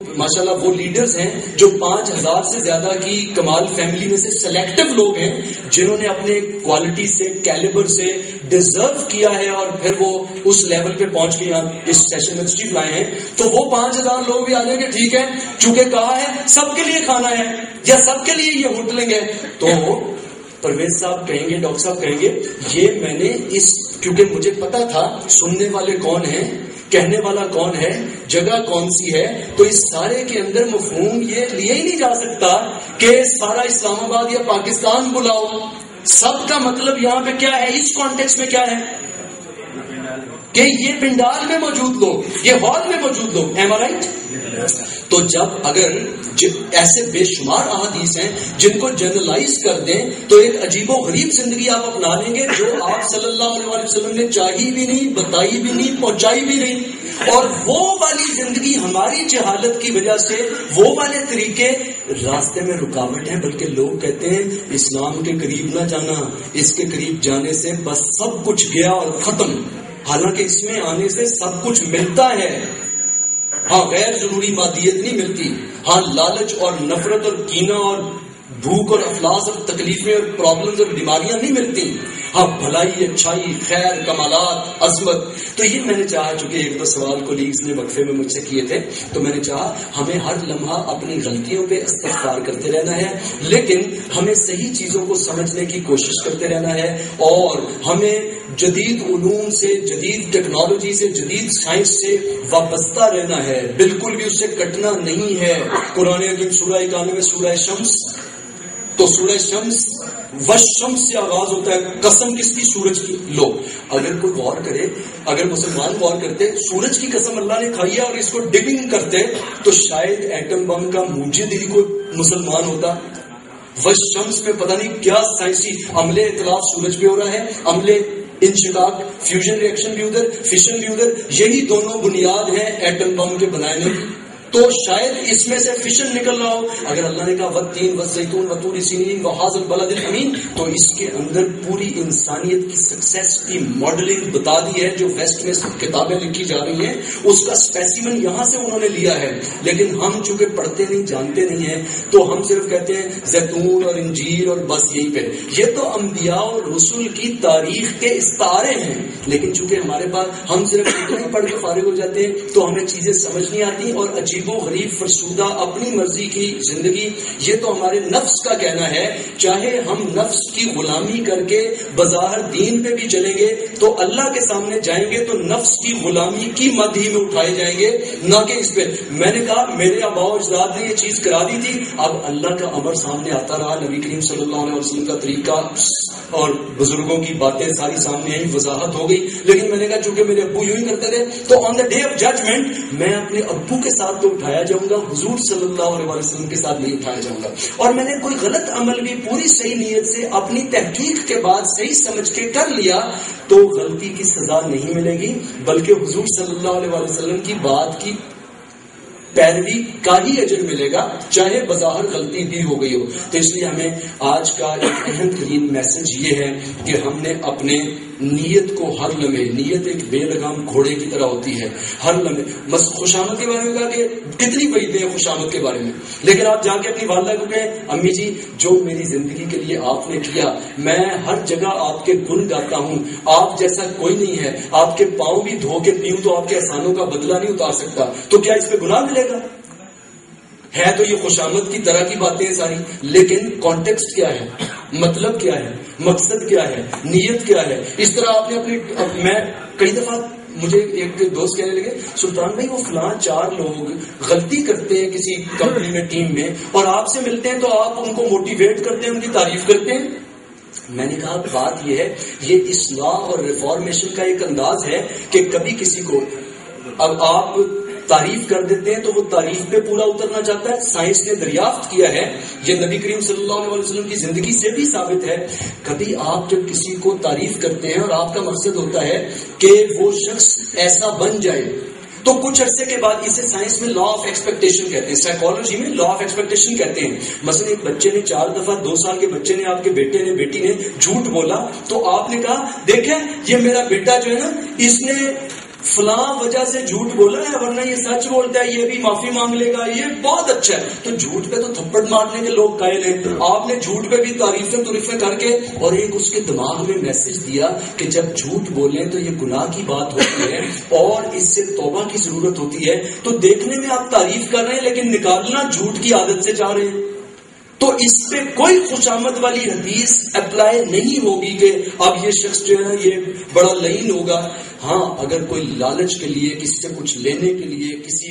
ماشاءاللہ وہ لیڈرز ہیں جو 5000 سے زیادہ کی کمال فیملی میں سے سلیکٹو لوگ ہیں جنہوں نے اپنے کوالٹی سے کیلیبر سے ڈیزرو کیا ہے اور پھر وہ اس لیول پہ پہنچ کے یہاں اس سیشن میں تشریف لائے ہیں. تو وہ 5000 لوگ بھی آ جائیں گے, ٹھیک ہے چونکہ کہا ہے سب کے لیے کھانا ہے یا سب کے لیے یہ ہوٹلنگ ہے, تو پرویز صاحب کہیں گے, ڈاکٹر صاحب کہیں گے یہ میں نے اس کیونکہ مجھے پتا تھا سننے والے کون ہیں, کہنے والا کون ہے, جگہ کون سی ہے, تو اس سارے کے اندر مفہوم یہ لیا ہی نہیں جا سکتا کہ سارا اسلام آباد یا پاکستان بلاؤ. سب کا مطلب یہاں پہ کیا ہے, اس کانٹیکس میں کیا ہے کہ یہ پنڈال میں موجود لوگ, یہ ہال میں موجود لوگ. ایم آئی رائٹ؟ تو جب اگر ایسے بے شمار احادیث ہیں جن کو جنرلائز کر دیں تو ایک عجیب و غریب زندگی آپ اپنا لیں گے جو آپ صلی اللہ علیہ وسلم نے چاہی بھی نہیں, بتائی بھی نہیں, پہنچائی بھی نہیں. اور وہ والی زندگی ہماری جہالت کی وجہ سے وہ والے طریقے راستے میں رکاوٹ ہیں. بلکہ لوگ کہتے ہیں اسلام کے قریب نہ جانا, اس کے قریب جانے سے بس سب کچھ گیا اور ختم. حالانکہ اس میں آنے سے سب کچھ ملتا ہے. ہاں غیر ضروری مادیت نہیں ملتی, ہاں لالچ اور نفرت اور کینہ اور بھوک اور افلاس اور تکلیفیں اور پرابلمز اور بیماریاں نہیں ملتی. ہاں بھلائی, اچھائی, خیر, کمالات, عظمت. تو یہ میں نے چاہا, چونکہ ایک دو سوال کولیگز نے وقفے میں مجھ سے کیے تھے, تو میں نے چاہا ہمیں ہر لمحہ اپنی غلطیوں پہ استغفار کرتے رہنا ہے, لیکن ہمیں صحیح چیزوں کو سمجھنے کی کوشش کرتے رہنا ہے, اور ہمیں جدید علوم سے, جدید ٹیکنالوجی سے, جدید سائنس سے وابستہ رہنا ہے, بالکل بھی اس سے کٹنا نہیں ہے. قرآن حکیم سورہ 91 سورہ شمس, تو سورہ شمس والشمس سے آغاز ہوتا ہے. قسم کس کی؟ سورج کی. لو اگر کوئی غور کرے, اگر مسلمان غور کرتے, سورج کی قسم اللہ نے کھائی ہے اور اس کو ڈگنگ کرتے تو شاید ایٹم بم کا موجد ہی کوئی مسلمان ہوتا. والشمس پہ پتہ نہیں کیا سائنسی عملے اطلاف سورج پہ ہو رہا ہے, عملے انشقاق, فیوژن ریئیکشن بھی ادھر, فیشن بھی ادھر. یہی دونوں بنیاد ہیں ایٹم بم کے بنانے کی. تو شاید اس میں سے فشن نکل رہا ہو. اگر اللہ نے کہا والتین والزیتون وطور سینین وہذا البلد الامین, تو اس کے اندر پوری انسانیت کی سکسیس کی ماڈلنگ بتا دی ہے. جو ویسٹ میں کتابیں لکھی جا رہی ہیں اس کا اسپیسیمن یہاں سے انہوں نے لیا ہے, لیکن ہم چونکہ پڑھتے نہیں, جانتے نہیں ہیں, تو ہم صرف کہتے ہیں زیتون اور انجیر اور بس یہی پہ. یہ تو انبیاء اور رسول کی تاریخ کے استعارے ہیں, لیکن چونکہ ہمارے پاس ہم صرف اتنے پڑھ کے فارغ ہو جاتے ہیں تو ہمیں چیزیں سمجھ نہیں آتی. اور عجیب و غریب فرسودہ اپنی مرضی کی زندگی, یہ تو ہمارے نفس کا کہنا ہے. چاہے ہم نفس کی غلامی کر کے بظاہر دین پہ بھی چلیں گے تو اللہ کے سامنے جائیں گے تو نفس کی غلامی کی مد ہی میں اٹھائے جائیں گے, نہ کہ اس پہ. میں نے کہا میرے آباء و اجداد نے یہ چیز کرا دی تھی, اب اللہ کا امر سامنے آتا رہا, نبی کریم صلی اللہ علیہ وسلم کا طریقہ اور بزرگوں کی باتیں ساری سامنے آئی, وضاحت ہو گئی. لیکن میں نے کہا چونکہ میرے ابو یوں ہی کرتے تھے تو آن دا ڈے آف ججمنٹ میں اپنے ابو کے ساتھ تو اٹھایا جاؤں گا, حضور صلی اللہ علیہ وسلم کے ساتھ نہیں اٹھایا جاؤں گا. اور میں نے کوئی غلط عمل بھی پوری صحیح نیت سے اپنی تحقیق کے بعد صحیح سمجھ کے کر لیا تو غلطی کی سزا نہیں ملے گی, بلکہ حضور صلی اللہ علیہ وسلم کی بات کی پیروی کا ہی اجر ملے گا, چاہے بظاہر غلطی بھی ہو گئی ہو. تو اس لیے ہمیں آج کا ایک اہم ترین میسج یہ ہے کہ ہم نے اپنے نیت کو ہر لمحے, نیت ایک بے لگام گھوڑے کی طرح ہوتی ہے, ہر لمحے. بس خوشامد کے بارے میں کہا کہ کتنی وعیدیں ہیں خوشامد کے بارے میں, لیکن آپ جا کے اپنی والدہ کو کہیں امی جی جو میری زندگی کے لیے آپ نے کیا, میں ہر جگہ آپ کے گن گاتا ہوں, آپ جیسا کوئی نہیں ہے, آپ کے پاؤں بھی دھو کے پیوں تو آپ کے احسانوں کا بدلہ نہیں اتار سکتا, تو کیا اس پہ گناہ ملے گا؟ ہے تو یہ خوشامد کی طرح کی باتیں ہیں ساری, لیکن کانٹیکسٹ کیا ہے, مطلب کیا ہے, مقصد کیا ہے, نیت کیا ہے. اس طرح آپ نے اپنی, میں کئی دفعہ مجھے ایک دوست کہنے لگے سلطان بھائی وہ فلاں 4 لوگ غلطی کرتے ہیں کسی کمپنی میں, ٹیم میں, اور آپ سے ملتے ہیں تو آپ ان کو موٹیویٹ کرتے ہیں, ان کی تعریف کرتے ہیں. میں نے کہا بات یہ ہے, یہ اصلاح اور ریفارمیشن کا ایک انداز ہے کہ کبھی کسی کو اب آپ تعریف کر دیتے ہیں تو وہ تعریف پہ پورا اترنا چاہتا ہے. سائنس نے دریافت کیا ہے, یہ نبی کریم صلی اللہ علیہ وسلم کی زندگی سے بھی ثابت ہے, کبھی آپ جب کسی کو تعریف کرتے ہیں اور آپ کا مقصد ہوتا ہے کہ وہ شخص ایسا بن جائے, تو کچھ عرصے کے بعد, اسے سائنس میں لا آف ایکسپیکٹیشن کہتے ہیں, سائیکالوجی میں لا آف ایکسپیکٹیشن کہتے ہیں. مثلا ایک بچے نے 4 دفعہ 2 سال کے بچے نے, آپ کے بیٹے نے, بیٹی نے جھوٹ بولا, تو آپ نے کہا دیکھیں یہ میرا بیٹا جو ہے نا, اس نے فلاں وجہ سے جھوٹ بولا ہے ورنہ یہ سچ بولتا ہے، یہ بھی معافی مانگ لے گا، یہ بہت اچھا ہے. تو جھوٹ پہ تو تھپڑ مارنے کے لوگ قائل ہیں. آپ نے جھوٹ پہ بھی تعریفیں کر کے اور ایک اس کے دماغ میں میسج دیا کہ جب جھوٹ بولیں تو یہ گناہ کی بات ہوتی ہے اور اس سے توبہ کی ضرورت ہوتی ہے. تو دیکھنے میں آپ تعریف کر رہے ہیں لیکن نکالنا جھوٹ کی عادت سے چاہ رہے ہیں. تو اس پہ کوئی خوشامد والی حدیث اپلائی نہیں ہوگی کہ اب یہ شخص جو ہے یہ بڑا لعین ہوگا. ہاں اگر کوئی لالچ کے لیے، کسی سے کچھ لینے کے لیے، کسی